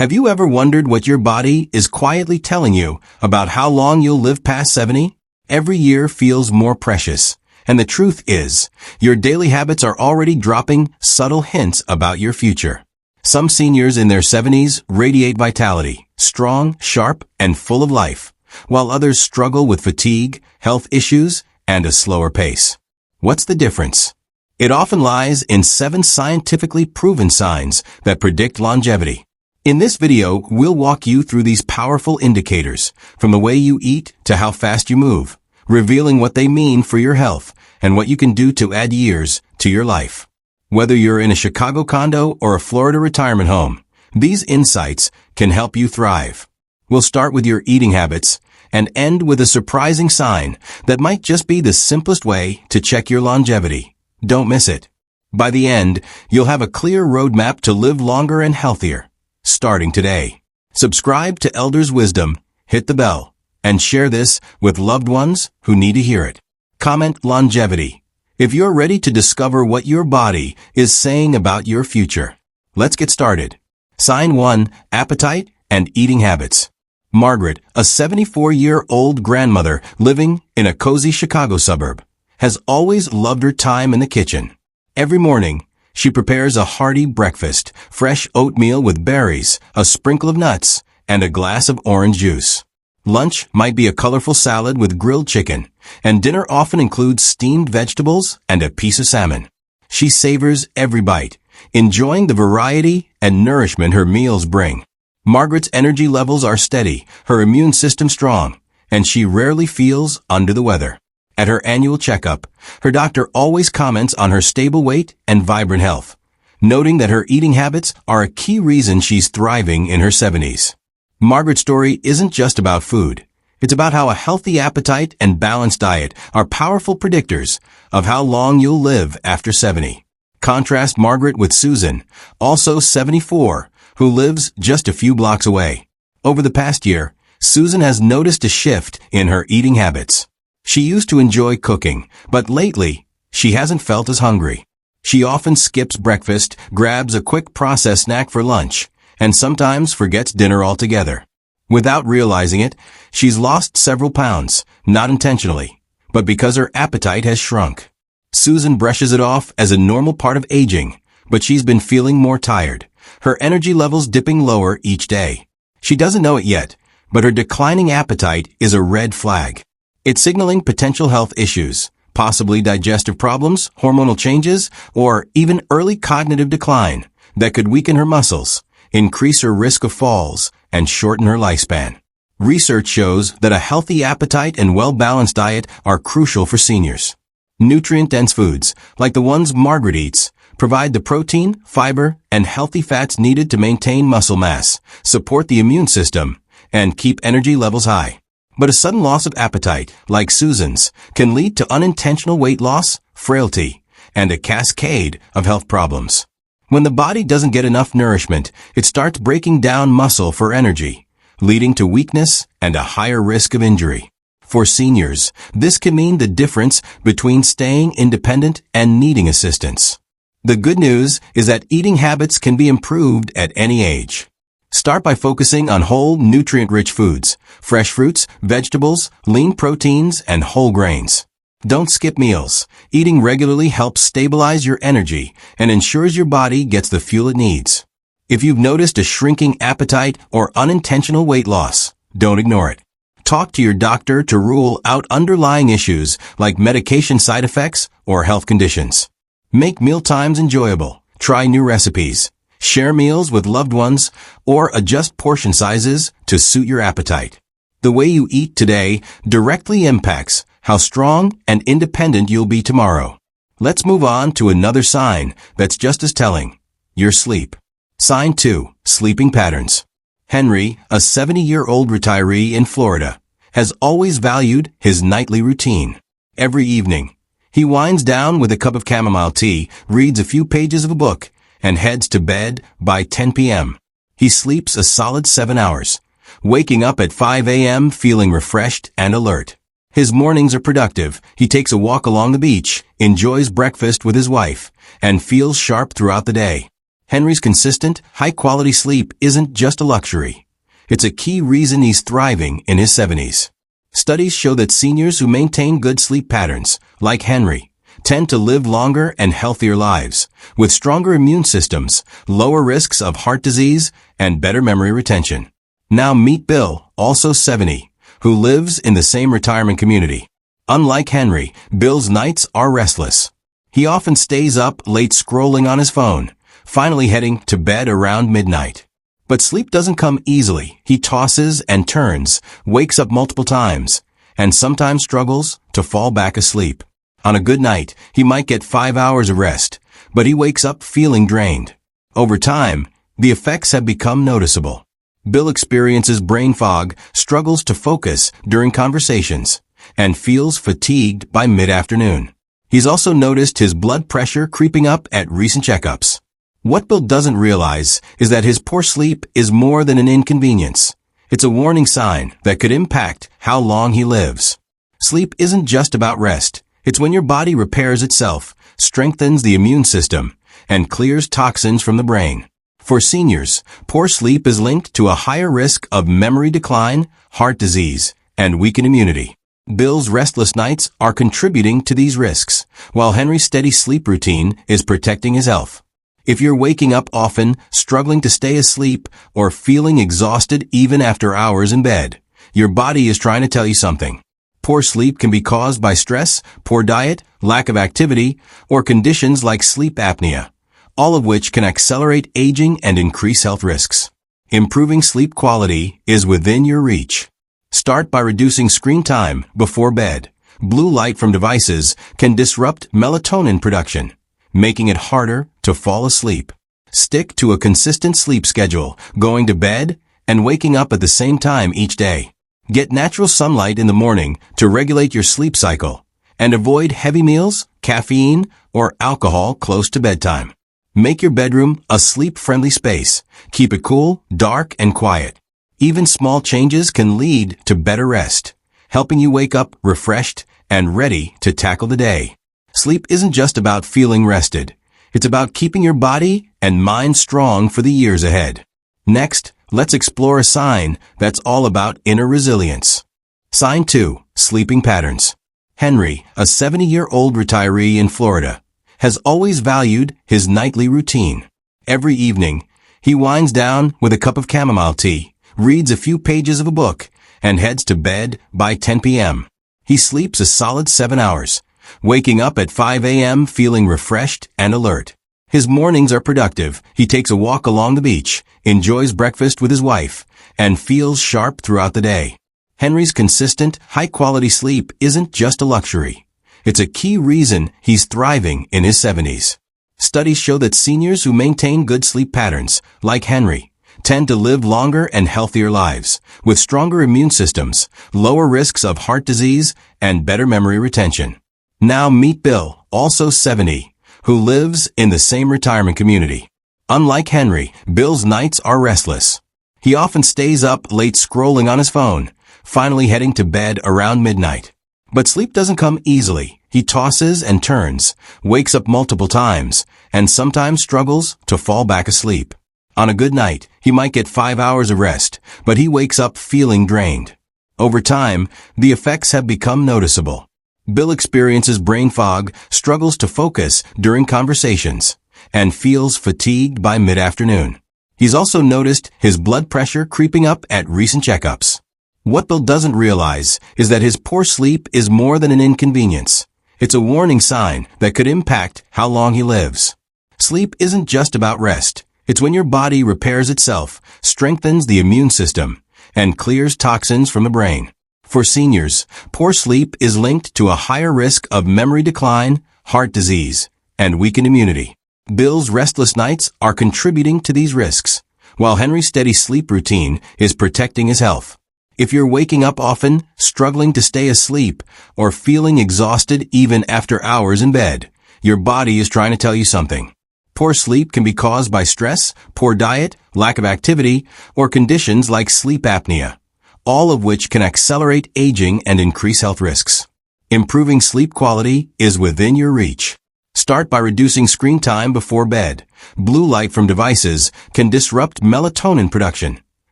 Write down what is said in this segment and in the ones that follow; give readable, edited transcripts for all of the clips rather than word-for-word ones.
Have you ever wondered what your body is quietly telling you about how long you'll live past 70? Every year feels more precious. And the truth is, your daily habits are already dropping subtle hints about your future. Some seniors in their 70s radiate vitality, strong, sharp, and full of life, while others struggle with fatigue, health issues, and a slower pace. What's the difference? It often lies in 7 scientifically proven signs that predict longevity. In this video, we'll walk you through these powerful indicators, from the way you eat to how fast you move, revealing what they mean for your health and what you can do to add years to your life. Whether you're in a Chicago condo or a Florida retirement home, these insights can help you thrive. We'll start with your eating habits and end with a surprising sign that might just be the simplest way to check your longevity. Don't miss it. By the end, you'll have a clear roadmap to live longer and healthier. Starting today. Subscribe to Elders Wisdom, hit the bell, and share this with loved ones who need to hear it. Comment longevity if you're ready to discover what your body is saying about your future. Let's get started. Sign 1. Appetite and eating habits. Margaret, a 74-year-old grandmother living in a cozy Chicago suburb, has always loved her time in the kitchen. Every morning, she prepares a hearty breakfast, fresh oatmeal with berries, a sprinkle of nuts, and a glass of orange juice. Lunch might be a colorful salad with grilled chicken, and dinner often includes steamed vegetables and a piece of salmon. She savors every bite, enjoying the variety and nourishment her meals bring. Margaret's energy levels are steady, her immune system strong, and she rarely feels under the weather. At her annual checkup, her doctor always comments on her stable weight and vibrant health, noting that her eating habits are a key reason she's thriving in her 70s. Margaret's story isn't just about food. It's about how a healthy appetite and balanced diet are powerful predictors of how long you'll live after 70. Contrast Margaret with Susan, also 74, who lives just a few blocks away. Over the past year, Susan has noticed a shift in her eating habits. She used to enjoy cooking, but lately, she hasn't felt as hungry. She often skips breakfast, grabs a quick processed snack for lunch, and sometimes forgets dinner altogether. Without realizing it, she's lost several pounds, not intentionally, but because her appetite has shrunk. Susan brushes it off as a normal part of aging, but she's been feeling more tired, her energy levels dipping lower each day. She doesn't know it yet, but her declining appetite is a red flag. It's signaling potential health issues, possibly digestive problems, hormonal changes, or even early cognitive decline that could weaken her muscles, increase her risk of falls, and shorten her lifespan. Research shows that a healthy appetite and well-balanced diet are crucial for seniors. Nutrient-dense foods, like the ones Margaret eats, provide the protein, fiber, and healthy fats needed to maintain muscle mass, support the immune system, and keep energy levels high. But a sudden loss of appetite, like Susan's, can lead to unintentional weight loss, frailty, and a cascade of health problems. When the body doesn't get enough nourishment, it starts breaking down muscle for energy, leading to weakness and a higher risk of injury. For seniors, this can mean the difference between staying independent and needing assistance. The good news is that eating habits can be improved at any age. Start by focusing on whole, nutrient-rich foods, fresh fruits, vegetables, lean proteins, and whole grains. Don't skip meals. Eating regularly helps stabilize your energy and ensures your body gets the fuel it needs. If you've noticed a shrinking appetite or unintentional weight loss, don't ignore it. Talk to your doctor to rule out underlying issues like medication side effects or health conditions. Make mealtimes enjoyable. Try new recipes. Share meals with loved ones, or adjust portion sizes to suit your appetite. The way you eat today directly impacts how strong and independent you'll be tomorrow. Let's move on to another sign that's just as telling: your sleep. Sign 2. Sleeping patterns. Henry, a 70-year-old retiree in Florida, has always valued his nightly routine. Every evening, he winds down with a cup of chamomile tea, reads a few pages of a book, and heads to bed by 10 p.m. He sleeps a solid 7 hours, waking up at 5 a.m. feeling refreshed and alert. His mornings are productive. He takes a walk along the beach, enjoys breakfast with his wife, and feels sharp throughout the day. Henry's consistent, high-quality sleep isn't just a luxury. It's a key reason he's thriving in his 70s. Studies show that seniors who maintain good sleep patterns, like Henry, tend to live longer and healthier lives, with stronger immune systems, lower risks of heart disease, and better memory retention. Now meet Bill, also 70, who lives in the same retirement community. Unlike Henry, Bill's nights are restless. He often stays up late scrolling on his phone, finally heading to bed around midnight. But sleep doesn't come easily. He tosses and turns, wakes up multiple times, and sometimes struggles to fall back asleep. On a good night, he might get 5 hours of rest, but he wakes up feeling drained. Over time, the effects have become noticeable. Bill experiences brain fog, struggles to focus during conversations, and feels fatigued by mid-afternoon. He's also noticed his blood pressure creeping up at recent checkups. What Bill doesn't realize is that his poor sleep is more than an inconvenience. It's a warning sign that could impact how long he lives. Sleep isn't just about rest. It's when your body repairs itself, strengthens the immune system, and clears toxins from the brain. For seniors, poor sleep is linked to a higher risk of memory decline, heart disease, and weakened immunity. Bill's restless nights are contributing to these risks, while Henry's steady sleep routine is protecting his health. If you're waking up often, struggling to stay asleep, or feeling exhausted even after hours in bed, your body is trying to tell you something. Poor sleep can be caused by stress, poor diet, lack of activity, or conditions like sleep apnea, all of which can accelerate aging and increase health risks. Improving sleep quality is within your reach. Start by reducing screen time before bed. Blue light from devices can disrupt melatonin production, making it harder to fall asleep. Stick to a consistent sleep schedule, going to bed and waking up at the same time each day. Get natural sunlight in the morning to regulate your sleep cycle, and avoid heavy meals, caffeine, or alcohol close to bedtime. Make your bedroom a sleep-friendly space. Keep it cool, dark, and quiet. Even small changes can lead to better rest, helping you wake up refreshed and ready to tackle the day. Sleep isn't just about feeling rested. It's about keeping your body and mind strong for the years ahead. Next, let's explore a sign that's all about inner resilience. Sign 2. Sleeping patterns. Henry, a 70-year-old retiree in Florida, has always valued his nightly routine. Every evening, he winds down with a cup of chamomile tea, reads a few pages of a book, and heads to bed by 10 p.m. He sleeps a solid 7 hours, waking up at 5 a.m. feeling refreshed and alert. His mornings are productive. He takes a walk along the beach, enjoys breakfast with his wife, and feels sharp throughout the day. Henry's consistent, high-quality sleep isn't just a luxury. It's a key reason he's thriving in his 70s. Studies show that seniors who maintain good sleep patterns, like Henry, tend to live longer and healthier lives, with stronger immune systems, lower risks of heart disease, and better memory retention. Now meet Bill, also 70, who lives in the same retirement community. Unlike Henry, Bill's nights are restless. He often stays up late scrolling on his phone, finally heading to bed around midnight. But sleep doesn't come easily. He tosses and turns, wakes up multiple times, and sometimes struggles to fall back asleep. On a good night, he might get 5 hours of rest, but he wakes up feeling drained. Over time, the effects have become noticeable. Bill experiences brain fog, struggles to focus during conversations, and feels fatigued by mid-afternoon. He's also noticed his blood pressure creeping up at recent checkups. What Bill doesn't realize is that his poor sleep is more than an inconvenience. It's a warning sign that could impact how long he lives. Sleep isn't just about rest. It's when your body repairs itself, strengthens the immune system, and clears toxins from the brain. For seniors, poor sleep is linked to a higher risk of memory decline, heart disease, and weakened immunity. Bill's restless nights are contributing to these risks, while Henry's steady sleep routine is protecting his health. If you're waking up often, struggling to stay asleep, or feeling exhausted even after hours in bed, your body is trying to tell you something. Poor sleep can be caused by stress, poor diet, lack of activity, or conditions like sleep apnea, all of which can accelerate aging and increase health risks. Improving sleep quality is within your reach. Start by reducing screen time before bed. Blue light from devices can disrupt melatonin production,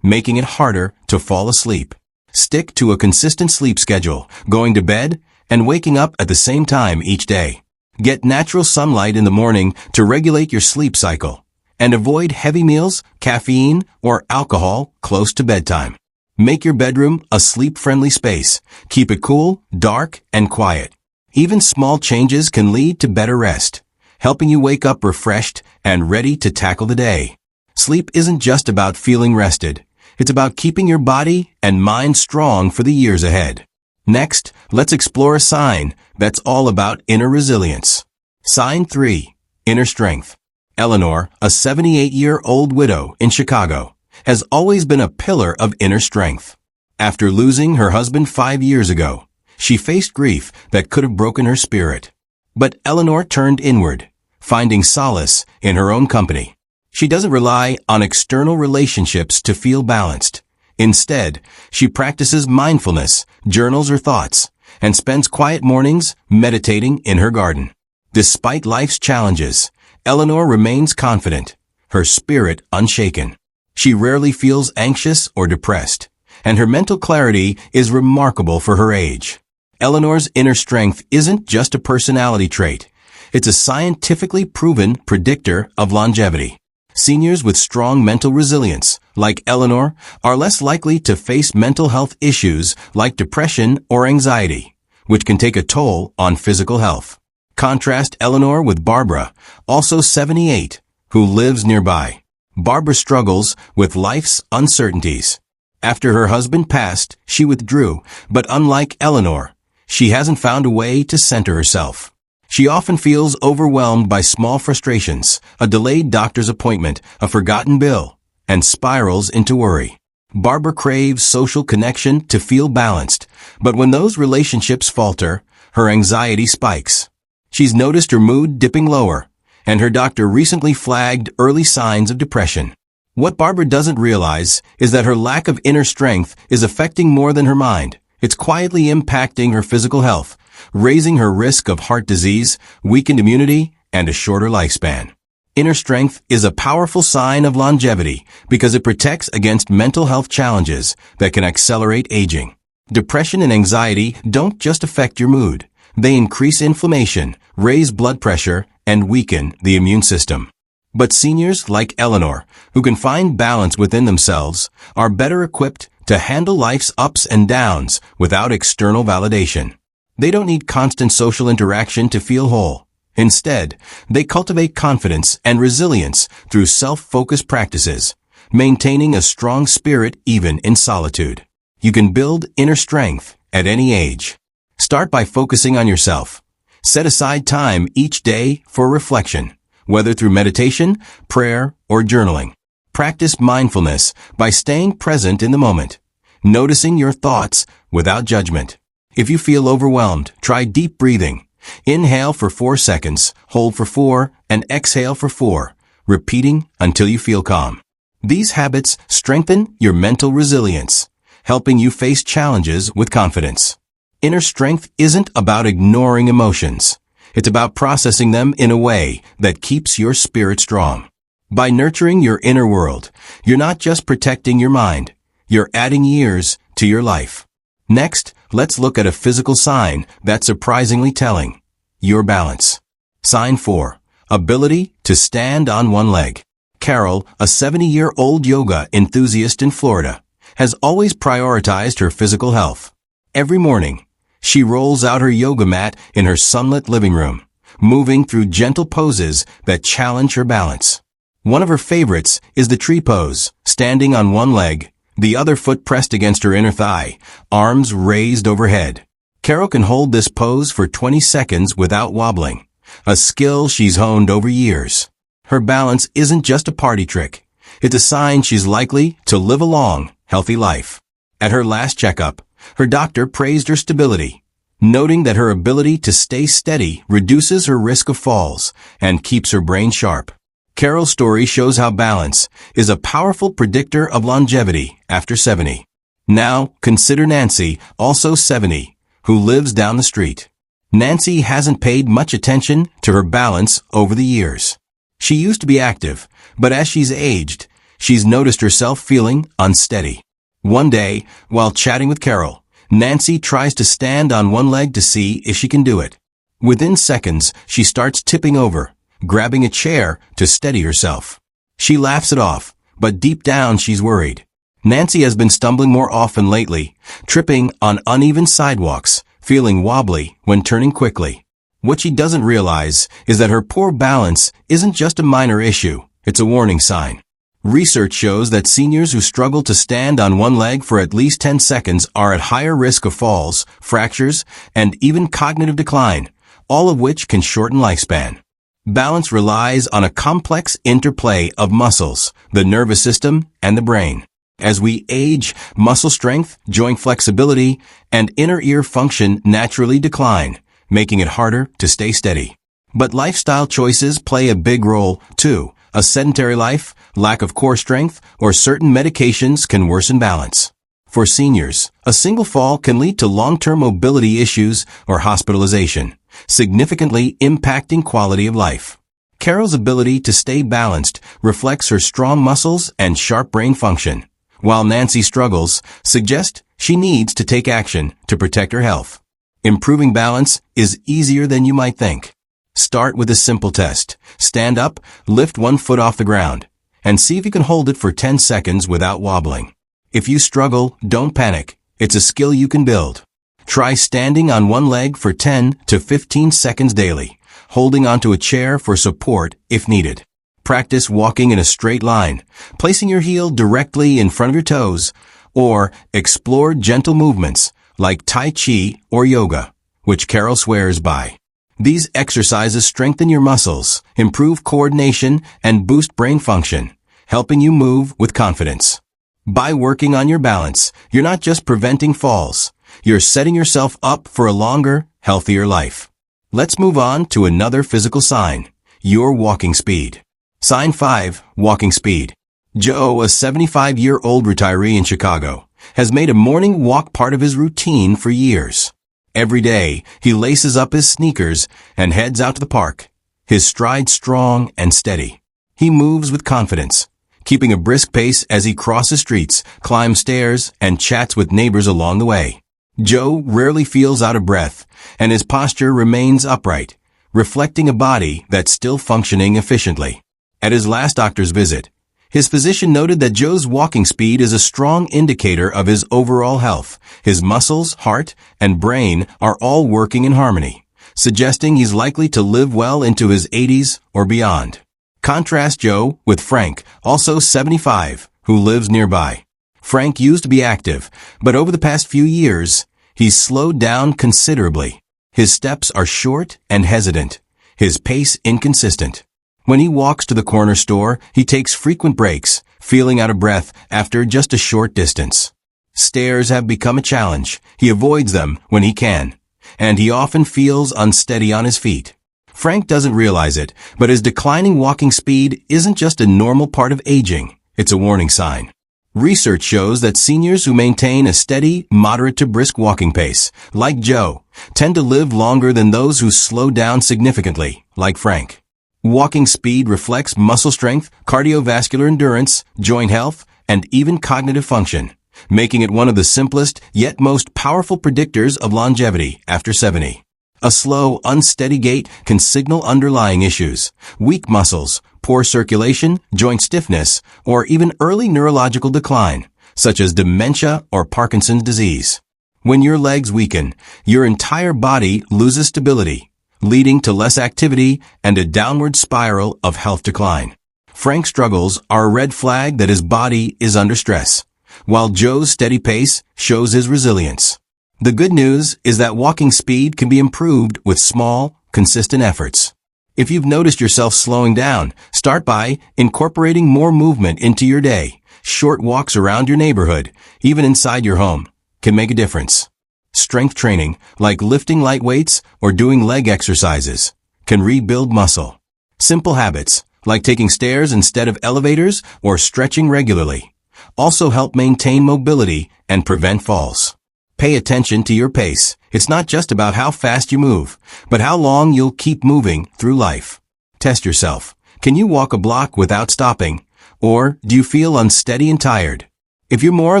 making it harder to fall asleep. Stick to a consistent sleep schedule, going to bed and waking up at the same time each day. Get natural sunlight in the morning to regulate your sleep cycle, and avoid heavy meals, caffeine, or alcohol close to bedtime. Make your bedroom a sleep-friendly space. Keep it cool, dark, and quiet. Even small changes can lead to better rest, helping you wake up refreshed and ready to tackle the day. Sleep isn't just about feeling rested. It's about keeping your body and mind strong for the years ahead. Next, let's explore a sign that's all about inner resilience. Sign 3. Inner strength. Eleanor, a 78-year-old widow in Chicago, has always been a pillar of inner strength. After losing her husband 5 years ago, she faced grief that could have broken her spirit. But Eleanor turned inward, finding solace in her own company. She doesn't rely on external relationships to feel balanced. Instead, she practices mindfulness, journals her thoughts, and spends quiet mornings meditating in her garden. Despite life's challenges, Eleanor remains confident, her spirit unshaken. She rarely feels anxious or depressed, and her mental clarity is remarkable for her age. Eleanor's inner strength isn't just a personality trait. It's a scientifically proven predictor of longevity. Seniors with strong mental resilience, like Eleanor, are less likely to face mental health issues like depression or anxiety, which can take a toll on physical health. Contrast Eleanor with Barbara, also 78, who lives nearby. Barbara struggles with life's uncertainties. After her husband passed, she withdrew, but unlike Eleanor, she hasn't found a way to center herself. She often feels overwhelmed by small frustrations, a delayed doctor's appointment, a forgotten bill, and spirals into worry. Barbara craves social connection to feel balanced, but when those relationships falter, her anxiety spikes. She's noticed her mood dipping lower, and her doctor recently flagged early signs of depression. What Barbara doesn't realize is that her lack of inner strength is affecting more than her mind. It's quietly impacting her physical health, raising her risk of heart disease, weakened immunity, and a shorter lifespan. Inner strength is a powerful sign of longevity because it protects against mental health challenges that can accelerate aging. Depression and anxiety don't just affect your mood. They increase inflammation, raise blood pressure, and weaken the immune system. But seniors like Eleanor, who can find balance within themselves, are better equipped to handle life's ups and downs without external validation. They don't need constant social interaction to feel whole. Instead, they cultivate confidence and resilience through self-focused practices, maintaining a strong spirit even in solitude. You can build inner strength at any age. Start by focusing on yourself. Set aside time each day for reflection, whether through meditation, prayer, or journaling. Practice mindfulness by staying present in the moment, noticing your thoughts without judgment. If you feel overwhelmed, try deep breathing. Inhale for 4 seconds, hold for 4, and exhale for 4, repeating until you feel calm. These habits strengthen your mental resilience, helping you face challenges with confidence. Inner strength isn't about ignoring emotions. It's about processing them in a way that keeps your spirit strong. By nurturing your inner world, you're not just protecting your mind, you're adding years to your life. Next, let's look at a physical sign that's surprisingly telling: your balance. Sign 4. Ability to stand on one leg. Carol, a 70-year-old yoga enthusiast in Florida, has always prioritized her physical health. Every morning, she rolls out her yoga mat in her sunlit living room, moving through gentle poses that challenge her balance. One of her favorites is the tree pose, standing on one leg, the other foot pressed against her inner thigh, arms raised overhead. Carol can hold this pose for 20 seconds without wobbling, a skill she's honed over years. Her balance isn't just a party trick. It's a sign she's likely to live a long, healthy life. At her last checkup, her doctor praised her stability, noting that her ability to stay steady reduces her risk of falls and keeps her brain sharp. Carol's story shows how balance is a powerful predictor of longevity after 70. Now, consider Nancy, also 70, who lives down the street. Nancy hasn't paid much attention to her balance over the years. She used to be active, but as she's aged, she's noticed herself feeling unsteady. One day, while chatting with Carol, Nancy tries to stand on one leg to see if she can do it. Within seconds, she starts tipping over, grabbing a chair to steady herself. She laughs it off, but deep down she's worried. Nancy has been stumbling more often lately, tripping on uneven sidewalks, feeling wobbly when turning quickly. What she doesn't realize is that her poor balance isn't just a minor issue, it's a warning sign. Research shows that seniors who struggle to stand on one leg for at least 10 seconds are at higher risk of falls, fractures, and even cognitive decline, all of which can shorten lifespan. Balance relies on a complex interplay of muscles, the nervous system, and the brain. As we age, muscle strength, joint flexibility, and inner ear function naturally decline, making it harder to stay steady. But lifestyle choices play a big role, too. A sedentary life, lack of core strength, or certain medications can worsen balance. For seniors, a single fall can lead to long-term mobility issues or hospitalization, significantly impacting quality of life. Carol's ability to stay balanced reflects her strong muscles and sharp brain function, while Nancy struggles suggest she needs to take action to protect her health. Improving balance is easier than you might think. Start with a simple test. Stand up, lift one foot off the ground, and see if you can hold it for 10 seconds without wobbling. If you struggle, don't panic. It's a skill you can build. Try standing on one leg for 10 to 15 seconds daily, holding onto a chair for support if needed. Practice walking in a straight line, placing your heel directly in front of your toes, or explore gentle movements like Tai Chi or yoga, which Carol swears by. These exercises strengthen your muscles, improve coordination, and boost brain function, helping you move with confidence. By working on your balance, you're not just preventing falls, you're setting yourself up for a longer, healthier life. Let's move on to another physical sign, your walking speed. Sign 5, walking speed. Joe, a 75-year-old retiree in Chicago, has made a morning walk part of his routine for years. Every day, he laces up his sneakers and heads out to the park, his stride strong and steady. He moves with confidence, keeping a brisk pace as he crosses streets, climbs stairs, and chats with neighbors along the way. Joe rarely feels out of breath, and his posture remains upright, reflecting a body that's still functioning efficiently. At his last doctor's visit, his physician noted that Joe's walking speed is a strong indicator of his overall health. His muscles, heart, and brain are all working in harmony, suggesting he's likely to live well into his 80s or beyond. Contrast Joe with Frank, also 75, who lives nearby. Frank used to be active, but over the past few years, he's slowed down considerably. His steps are short and hesitant, his pace inconsistent. When he walks to the corner store, he takes frequent breaks, feeling out of breath after just a short distance. Stairs have become a challenge. He avoids them when he can, and he often feels unsteady on his feet. Frank doesn't realize it, but his declining walking speed isn't just a normal part of aging. It's a warning sign. Research shows that seniors who maintain a steady, moderate to brisk walking pace, like Joe, tend to live longer than those who slow down significantly, like Frank. Walking speed reflects muscle strength, cardiovascular endurance, joint health, and even cognitive function, making it one of the simplest yet most powerful predictors of longevity after 70. A slow, unsteady gait can signal underlying issues, weak muscles, poor circulation, joint stiffness, or even early neurological decline, such as dementia or Parkinson's disease. When your legs weaken, your entire body loses stability, leading to less activity and a downward spiral of health decline. Frank's struggles are a red flag that his body is under stress, while Joe's steady pace shows his resilience. The good news is that walking speed can be improved with small, consistent efforts. If you've noticed yourself slowing down, start by incorporating more movement into your day. Short walks around your neighborhood, even inside your home, can make a difference. Strength training, like lifting light weights or doing leg exercises, can rebuild muscle. Simple habits, like taking stairs instead of elevators or stretching regularly, also help maintain mobility and prevent falls. Pay attention to your pace. It's not just about how fast you move, but how long you'll keep moving through life. Test yourself. Can you walk a block without stopping? Or do you feel unsteady and tired? If you're more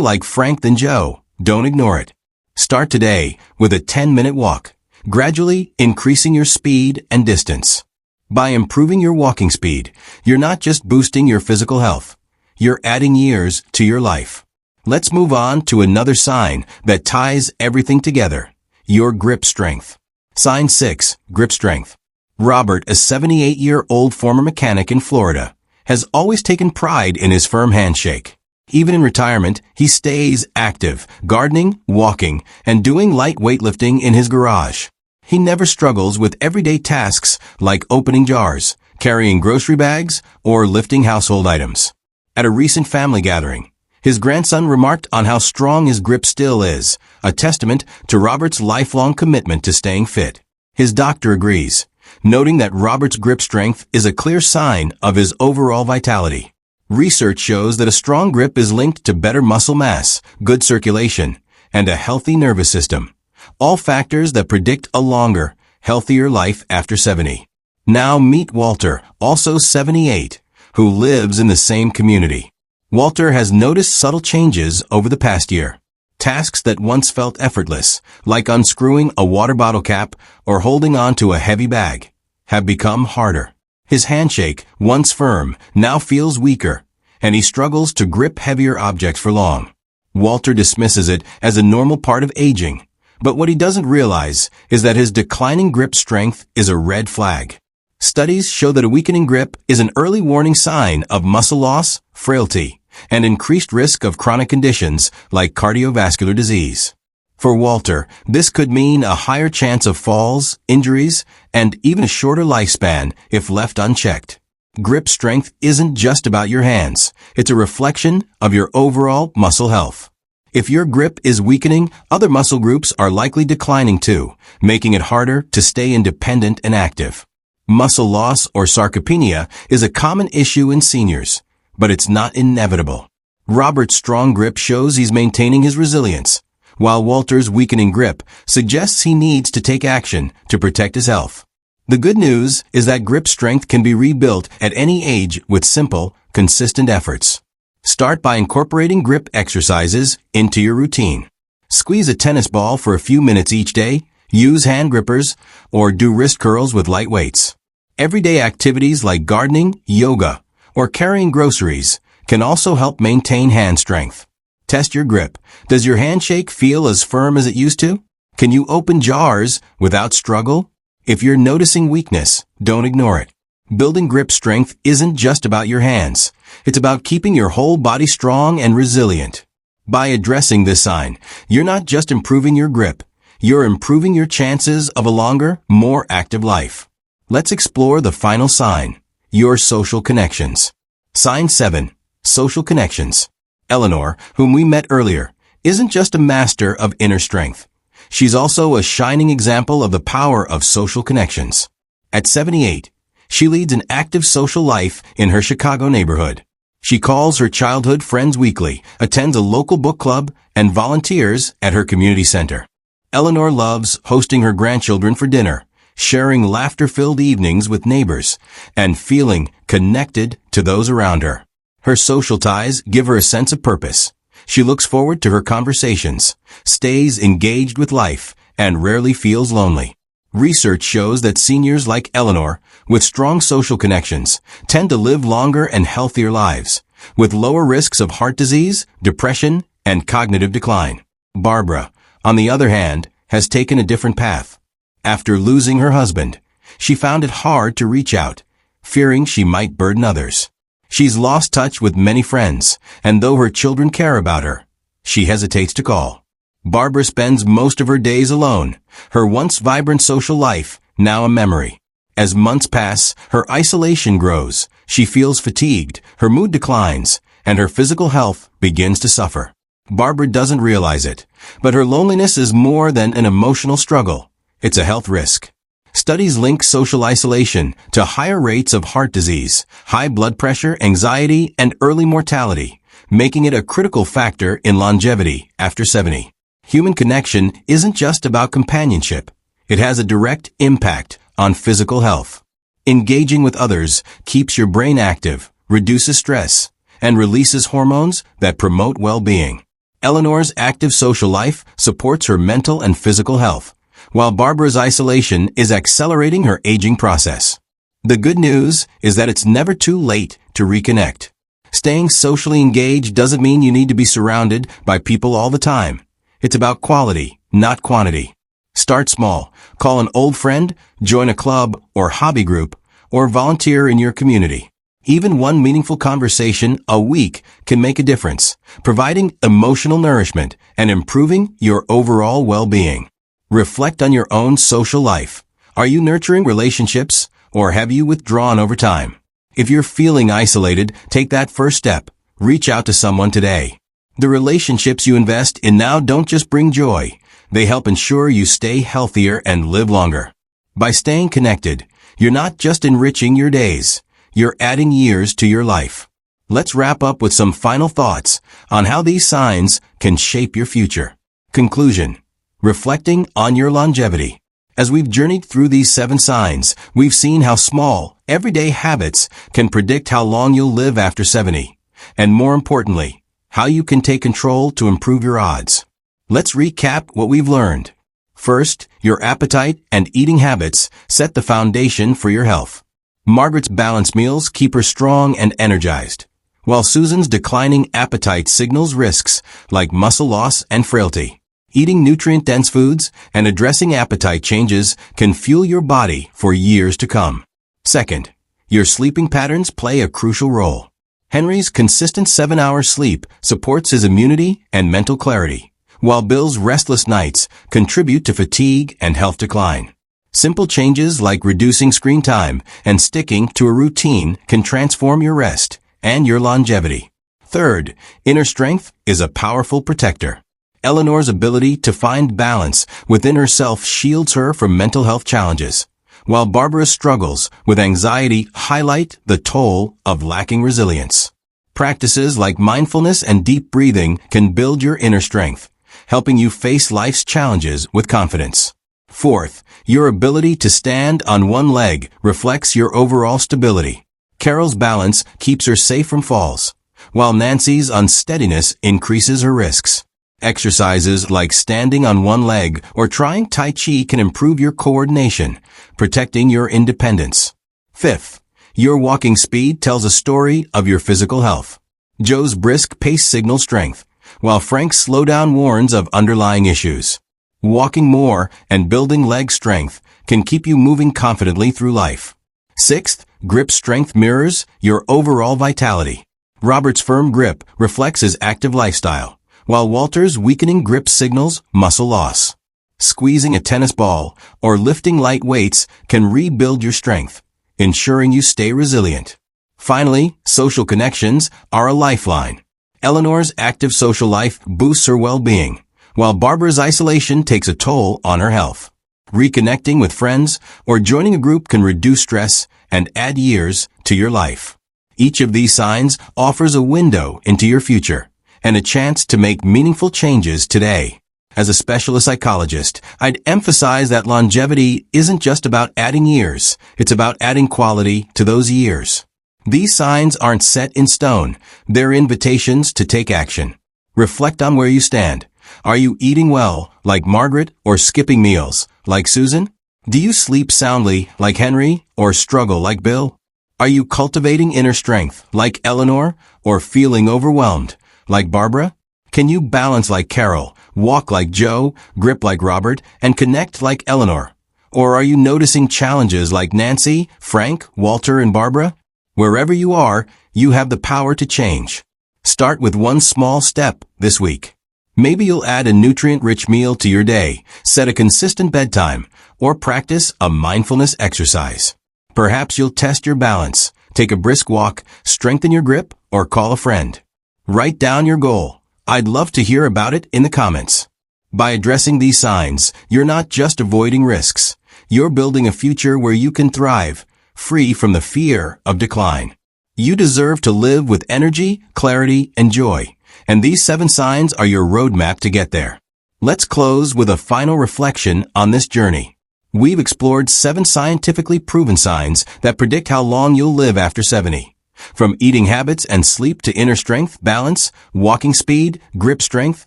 like Frank than Joe, don't ignore it. Start today with a 10-minute walk, gradually increasing your speed and distance. By improving your walking speed, you're not just boosting your physical health, you're adding years to your life. Let's move on to another sign that ties everything together, your grip strength. Sign 6, grip strength. Robert, a 78-year-old former mechanic in Florida, has always taken pride in his firm handshake. Even in retirement, he stays active, gardening, walking, and doing light weightlifting in his garage. He never struggles with everyday tasks like opening jars, carrying grocery bags, or lifting household items. At a recent family gathering, his grandson remarked on how strong his grip still is, a testament to Robert's lifelong commitment to staying fit. His doctor agrees, noting that Robert's grip strength is a clear sign of his overall vitality. Research shows that a strong grip is linked to better muscle mass, good circulation, and a healthy nervous system, all factors that predict a longer, healthier life after 70. Now meet Walter, also 78, who lives in the same community. Walter has noticed subtle changes over the past year. Tasks that once felt effortless, like unscrewing a water bottle cap or holding on to a heavy bag, have become harder. His handshake, once firm, now feels weaker, and he struggles to grip heavier objects for long. Walter dismisses it as a normal part of aging, but what he doesn't realize is that his declining grip strength is a red flag. Studies show that a weakening grip is an early warning sign of muscle loss, frailty, and increased risk of chronic conditions like cardiovascular disease. For Walter, this could mean a higher chance of falls, injuries, and even a shorter lifespan if left unchecked. Grip strength isn't just about your hands. It's a reflection of your overall muscle health. If your grip is weakening, other muscle groups are likely declining too, making it harder to stay independent and active. Muscle loss or sarcopenia is a common issue in seniors, but it's not inevitable. Robert's strong grip shows he's maintaining his resilience, while Walter's weakening grip suggests he needs to take action to protect his health. The good news is that grip strength can be rebuilt at any age with simple, consistent efforts. Start by incorporating grip exercises into your routine. Squeeze a tennis ball for a few minutes each day, use hand grippers, or do wrist curls with light weights. Everyday activities like gardening, yoga, or carrying groceries can also help maintain hand strength. Test your grip. Does your handshake feel as firm as it used to? Can you open jars without struggle? If you're noticing weakness, don't ignore it. Building grip strength isn't just about your hands. It's about keeping your whole body strong and resilient. By addressing this sign, you're not just improving your grip, you're improving your chances of a longer, more active life. Let's explore the final sign, your social connections. Sign 7, social connections. Eleanor, whom we met earlier, isn't just a master of inner strength. She's also a shining example of the power of social connections. At 78, she leads an active social life in her Chicago neighborhood. She calls her childhood friends weekly, attends a local book club, and volunteers at her community center. Eleanor loves hosting her grandchildren for dinner, sharing laughter-filled evenings with neighbors, and feeling connected to those around her. Her social ties give her a sense of purpose. She looks forward to her conversations, stays engaged with life, and rarely feels lonely. Research shows that seniors like Eleanor, with strong social connections, tend to live longer and healthier lives, with lower risks of heart disease, depression, and cognitive decline. Barbara, on the other hand, has taken a different path. After losing her husband, she found it hard to reach out, fearing she might burden others. She's lost touch with many friends, and though her children care about her, she hesitates to call. Barbara spends most of her days alone, her once vibrant social life now a memory. As months pass, her isolation grows, she feels fatigued, her mood declines, and her physical health begins to suffer. Barbara doesn't realize it, but her loneliness is more than an emotional struggle. It's a health risk. Studies link social isolation to higher rates of heart disease, high blood pressure, anxiety, and early mortality, making it a critical factor in longevity after 70. Human connection isn't just about companionship. It has a direct impact on physical health. Engaging with others keeps your brain active, reduces stress, and releases hormones that promote well-being. Eleanor's active social life supports her mental and physical health, while Barbara's isolation is accelerating her aging process. The good news is that it's never too late to reconnect. Staying socially engaged doesn't mean you need to be surrounded by people all the time. It's about quality, not quantity. Start small. Call an old friend, join a club or hobby group, or volunteer in your community. Even one meaningful conversation a week can make a difference, providing emotional nourishment and improving your overall well-being. Reflect on your own social life. Are you nurturing relationships, or have you withdrawn over time? If you're feeling isolated, take that first step. Reach out to someone today. The relationships you invest in now don't just bring joy. They help ensure you stay healthier and live longer. By staying connected, you're not just enriching your days. You're adding years to your life. Let's wrap up with some final thoughts on how these signs can shape your future. Conclusion. Reflecting on your longevity. As we've journeyed through these 7 signs, we've seen how small, everyday habits can predict how long you'll live after 70. And more importantly, how you can take control to improve your odds. Let's recap what we've learned. First, your appetite and eating habits set the foundation for your health. Margaret's balanced meals keep her strong and energized, while Susan's declining appetite signals risks like muscle loss and frailty. Eating nutrient-dense foods and addressing appetite changes can fuel your body for years to come. Second, your sleeping patterns play a crucial role. Henry's consistent 7-hour sleep supports his immunity and mental clarity, while Bill's restless nights contribute to fatigue and health decline. Simple changes like reducing screen time and sticking to a routine can transform your rest and your longevity. Third, inner strength is a powerful protector. Eleanor's ability to find balance within herself shields her from mental health challenges, while Barbara's struggles with anxiety highlight the toll of lacking resilience. Practices like mindfulness and deep breathing can build your inner strength, helping you face life's challenges with confidence. Fourth, your ability to stand on one leg reflects your overall stability. Carol's balance keeps her safe from falls, while Nancy's unsteadiness increases her risks. Exercises like standing on one leg or trying Tai Chi can improve your coordination, protecting your independence. Fifth, your walking speed tells a story of your physical health. Joe's brisk pace signals strength, while Frank's slowdown warns of underlying issues. Walking more and building leg strength can keep you moving confidently through life. Sixth, grip strength mirrors your overall vitality. Robert's firm grip reflects his active lifestyle, while Walter's weakening grip signals muscle loss. Squeezing a tennis ball or lifting light weights can rebuild your strength, ensuring you stay resilient. Finally, social connections are a lifeline. Eleanor's active social life boosts her well-being, while Barbara's isolation takes a toll on her health. Reconnecting with friends or joining a group can reduce stress and add years to your life. Each of these signs offers a window into your future and a chance to make meaningful changes today. As a specialist psychologist, I'd emphasize that longevity isn't just about adding years, it's about adding quality to those years. These signs aren't set in stone, they're invitations to take action. Reflect on where you stand. Are you eating well, like Margaret, or skipping meals, like Susan? Do you sleep soundly, like Henry, or struggle like Bill? Are you cultivating inner strength, like Eleanor, or feeling overwhelmed, like Barbara? Can you balance like Carol, walk like Joe, grip like Robert, and connect like Eleanor? Or are you noticing challenges like Nancy, Frank, Walter, and Barbara? Wherever you are, you have the power to change. Start with one small step this week. Maybe you'll add a nutrient-rich meal to your day, set a consistent bedtime, or practice a mindfulness exercise. Perhaps you'll test your balance, take a brisk walk, strengthen your grip, or call a friend. Write down your goal. I'd love to hear about it in the comments. By addressing these signs, you're not just avoiding risks. You're building a future where you can thrive, free from the fear of decline. You deserve to live with energy, clarity, and joy, and these 7 signs are your roadmap to get there. Let's close with a final reflection on this journey. We've explored 7 scientifically proven signs that predict how long you'll live after 70. From eating habits and sleep to inner strength, balance, walking speed, grip strength,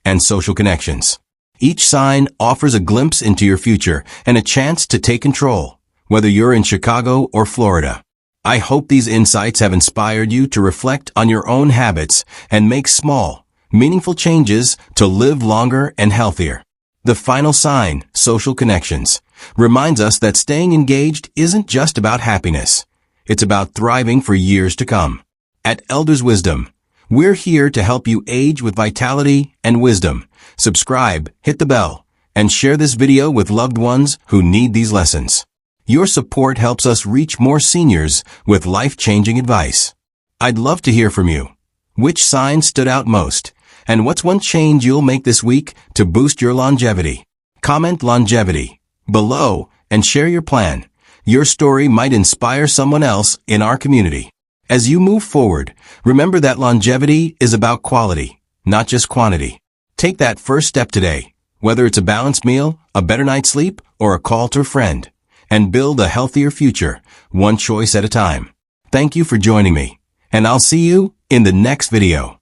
and social connections. Each sign offers a glimpse into your future and a chance to take control, whether you're in Chicago or Florida. I hope these insights have inspired you to reflect on your own habits and make small, meaningful changes to live longer and healthier. The final sign, social connections, reminds us that staying engaged isn't just about happiness. It's about thriving for years to come. At Elders Wisdom, we're here to help you age with vitality and wisdom. Subscribe, hit the bell, and share this video with loved ones who need these lessons. Your support helps us reach more seniors with life-changing advice. I'd love to hear from you. Which sign stood out most? And what's one change you'll make this week to boost your longevity? Comment longevity below and share your plan. Your story might inspire someone else in our community. As you move forward, remember that longevity is about quality, not just quantity. Take that first step today, whether it's a balanced meal, a better night's sleep, or a call to a friend, and build a healthier future, one choice at a time. Thank you for joining me, and I'll see you in the next video.